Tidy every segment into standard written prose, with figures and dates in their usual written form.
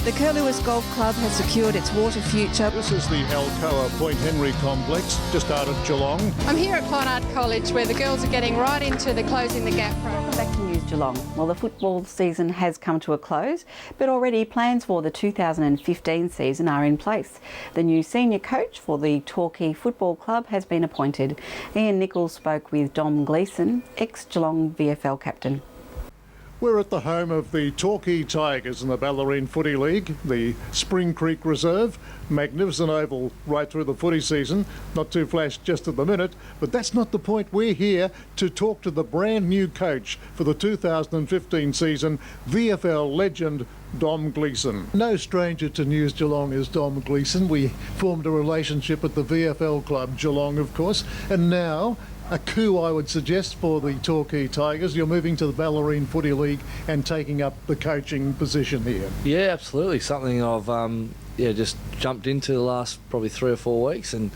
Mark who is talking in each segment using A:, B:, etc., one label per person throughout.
A: The Curlewis Golf Club has secured its water future.
B: This is the Alcoa Point Henry complex, just out of Geelong.
C: I'm here at Clonard College where the girls are getting right into the Closing the Gap program.
D: Welcome back to News Geelong. Well, the football season has come to a close, but already plans for the 2015 season are in place. The new senior coach for the Torquay Football Club has been appointed. Ian Nichols spoke with Dom Gleeson, ex-Geelong VFL captain.
B: We're at the home of the Torquay Tigers in the Ballerine Footy League, the Spring Creek Reserve. Magnificent oval right through the footy season. Not too flash just at the minute, but that's not the point. We're here to talk to the brand new coach for the 2015 season, VFL legend Dom Gleeson. No stranger to News Geelong is Dom Gleeson. We formed a relationship at the VFL club Geelong, of course, and now a coup, I would suggest, for the Torquay Tigers. You're moving to the Ballerine Footy League and taking up the coaching position here.
E: Yeah, absolutely. Something I've just jumped into the last probably 3 or 4 weeks, and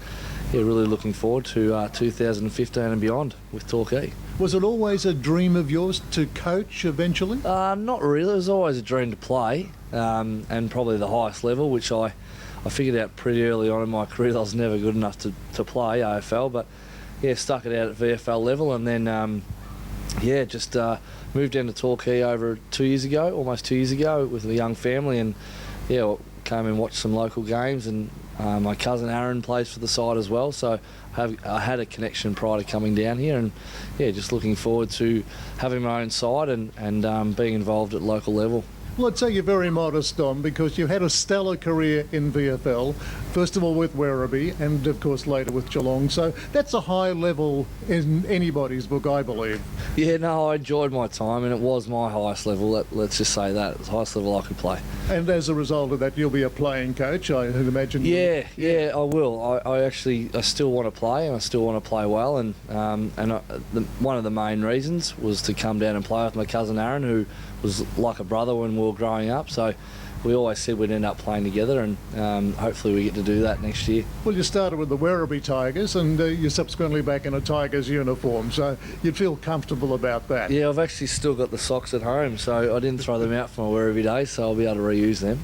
E: really looking forward to 2015 and beyond with Torquay.
B: Was it always a dream of yours to coach eventually?
E: Not really. It was always a dream to play, and probably the highest level, which I figured out pretty early on in my career that I was never good enough to play AFL, but stuck it out at VFL level, and then just moved down to Torquay over 2 years ago, almost 2 years ago, with a young family, and came and watched some local games, and my cousin Aaron plays for the side as well, so I had a connection prior to coming down here, and just looking forward to having my own side and being involved at local level.
B: Well, I'd say you're very modest, Dom, because you had a stellar career in VFL, first of all with Werribee and, of course, later with Geelong. So that's a high level in anybody's book, I believe.
E: Yeah, no, I enjoyed my time, and it was my highest level. Let's just say that. It was the highest level I could play. And
B: as a result of that, you'll be a playing coach, I imagine.
E: Yeah, I will. I still want to play, and I still want to play well. And one of the main reasons was to come down and play with my cousin Aaron, who was like a brother when we were growing up, so we always said we'd end up playing together, and hopefully we get to do that next year.
B: Well, you started with the Werribee Tigers, and you're subsequently back in a Tigers uniform, so you'd feel comfortable about that.
E: Yeah, I've actually still got the socks at home, so I didn't throw them out for my Werribee days, so I'll be able to reuse them.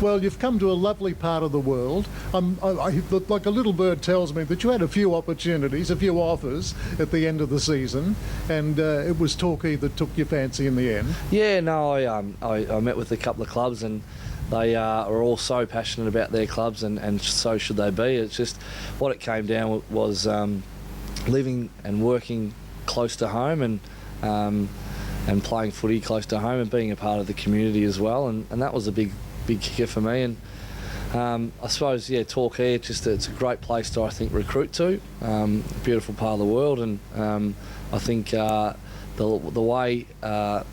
B: Well, you've come to a lovely part of the world. Like a little bird tells me that you had a few opportunities, a few offers at the end of the season, and it was Torquay that took your fancy in the end.
E: Yeah, no, I met with a couple of clubs, and they are all so passionate about their clubs, and so should they be. It's just what it came down was living and working close to home, and playing footy close to home, and being a part of the community as well, and that was a big kicker for me. And I suppose Torquay, it's a great place to, I think, recruit to. Beautiful part of the world, and I think the way that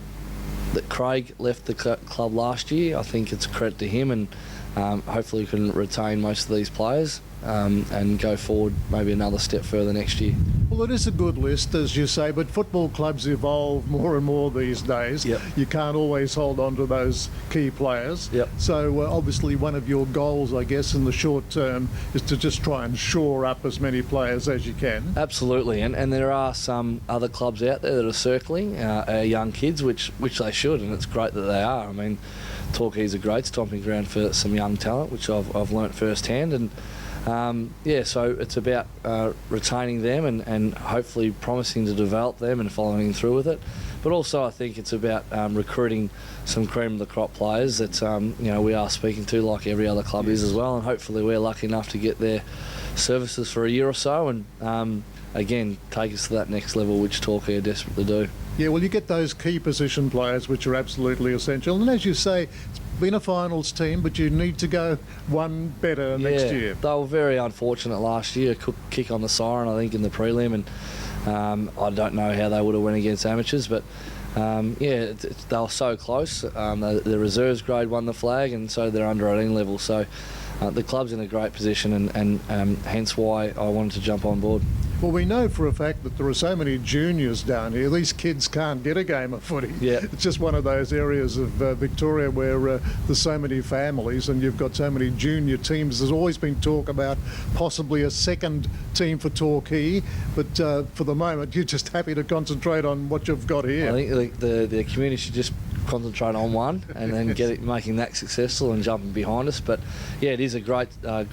E: Craig left the club last year, I think it's a credit to him, and hopefully we can retain most of these players and go forward maybe another step further next year.
B: Well, it is a good list, as you say, but football clubs evolve more and more these days.
E: Yep.
B: You can't always hold on to those key players.
E: Yep.
B: So obviously one of your goals, I guess, in the short term is to just try and shore up as many players as you can.
E: Absolutely, and there are some other clubs out there that are circling our young kids, which they should, and it's great that they are. I mean, Torquay's a great stomping ground for some young talent, which I've learnt firsthand, and so it's about retaining them and hopefully promising to develop them and following through with it. But also I think it's about recruiting some cream of the crop players that we are speaking to, like every other club is as well, and hopefully we're lucky enough to get their services for a year or so, and again take us to that next level, which Torquay are desperate to do.
B: Yeah, well, you get those key position players which are absolutely essential, and as you say, it's been a finals team, but you need to go one better next year.
E: They were very unfortunate last year, kick on the siren I think in the prelim, and I don't know how they would have went against amateurs, but they were so close. The reserves grade won the flag, and so they're under 18 level, so the club's in a great position, and hence why I wanted to jump on board.
B: Well, we know for a fact that there are so many juniors down here. These kids can't get a game of footy.
E: Yeah.
B: It's just one of those areas of Victoria where there's so many families and you've got so many junior teams. There's always been talk about possibly a second team for Torquay, but for the moment you're just happy to concentrate on what you've got here.
E: I think the community should just concentrate on one and then making that successful and jumping behind us. But yeah, it is a great I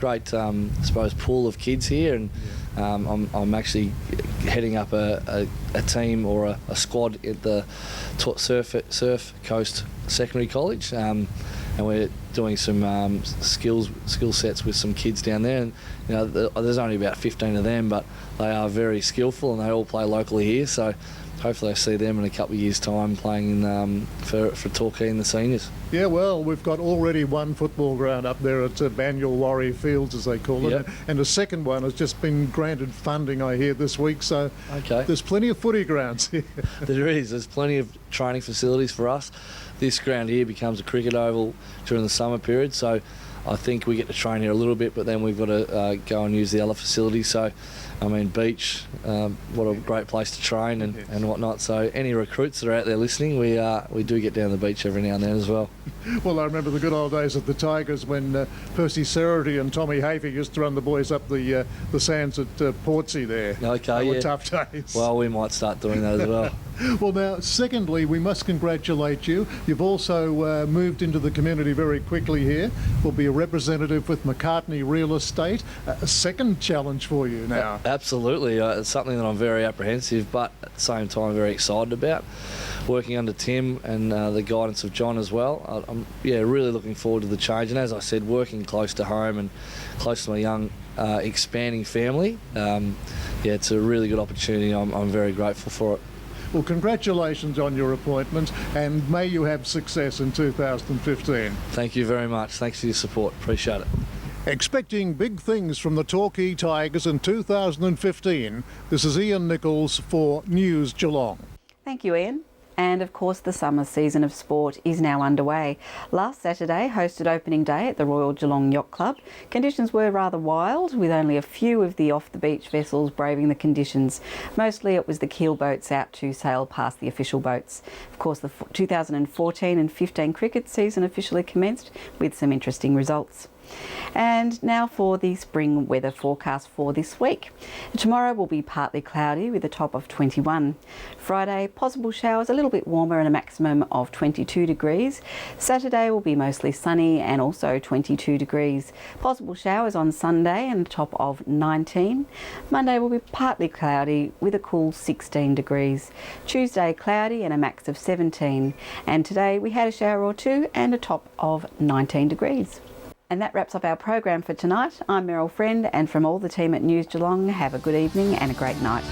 E: suppose pool of kids here, and I'm actually heading up a team or a squad at the Surf Coast Secondary College, and we're doing some skill sets with some kids down there. And you know, there's only about 15 of them, but they are very skillful and they all play locally here. So hopefully I see them in a couple of years' time playing for Torquay in the seniors.
B: Yeah, well, we've got already one football ground up there at Banyul Warrior Fields, as they call it,
E: Yep.
B: and a second one has just been granted funding, I hear, this week. So there's plenty of footy grounds here.
E: There is. There's plenty of training facilities for us. This ground here becomes a cricket oval during the summer period, so I think we get to train here a little bit, but then we've got to go and use the other facilities. So, I mean, beach, what a great place to train and whatnot. So any recruits that are out there listening, we do get down the beach every now and then as well.
B: Well, I remember the good old days at the Tigers when Percy Cerity and Tommy Havey used to run the boys up the sands at Portsea there.
E: Okay,
B: They were
E: yeah.
B: tough days.
E: Well, we might start doing that as well.
B: Well, now, secondly, we must congratulate you. You've also moved into the community very quickly here. Will be a representative with McCartney Real Estate. A second challenge for you now.
E: Absolutely. It's something that I'm very apprehensive, but at the same time very excited about. Working under Tim and the guidance of John as well. I'm really looking forward to the change. And as I said, working close to home and close to my young expanding family. It's a really good opportunity. I'm very grateful for it.
B: Well, congratulations on your appointment, and may you have success in 2015.
E: Thank you very much. Thanks for your support. Appreciate it.
B: Expecting big things from the Torquay Tigers in 2015, this is Ian Nichols for News Geelong.
D: Thank you, Ian. And of course the summer season of sport is now underway. Last Saturday hosted opening day at the Royal Geelong Yacht Club. Conditions were rather wild, with only a few of the off-the-beach vessels braving the conditions. Mostly it was the keel boats out to sail past the official boats. Of course the 2014 and 15 cricket season officially commenced with some interesting results. And now for the spring weather forecast for this week. Tomorrow will be partly cloudy with a top of 21. Friday, possible showers, a little bit warmer and a maximum of 22 degrees. Saturday will be mostly sunny and also 22 degrees. Possible showers on Sunday and a top of 19. Monday will be partly cloudy with a cool 16 degrees. Tuesday cloudy and a max of 17. And today we had a shower or two and a top of 19 degrees. And that wraps up our program for tonight. I'm Meryl Friend, and from all the team at News Geelong, have a good evening and a great night.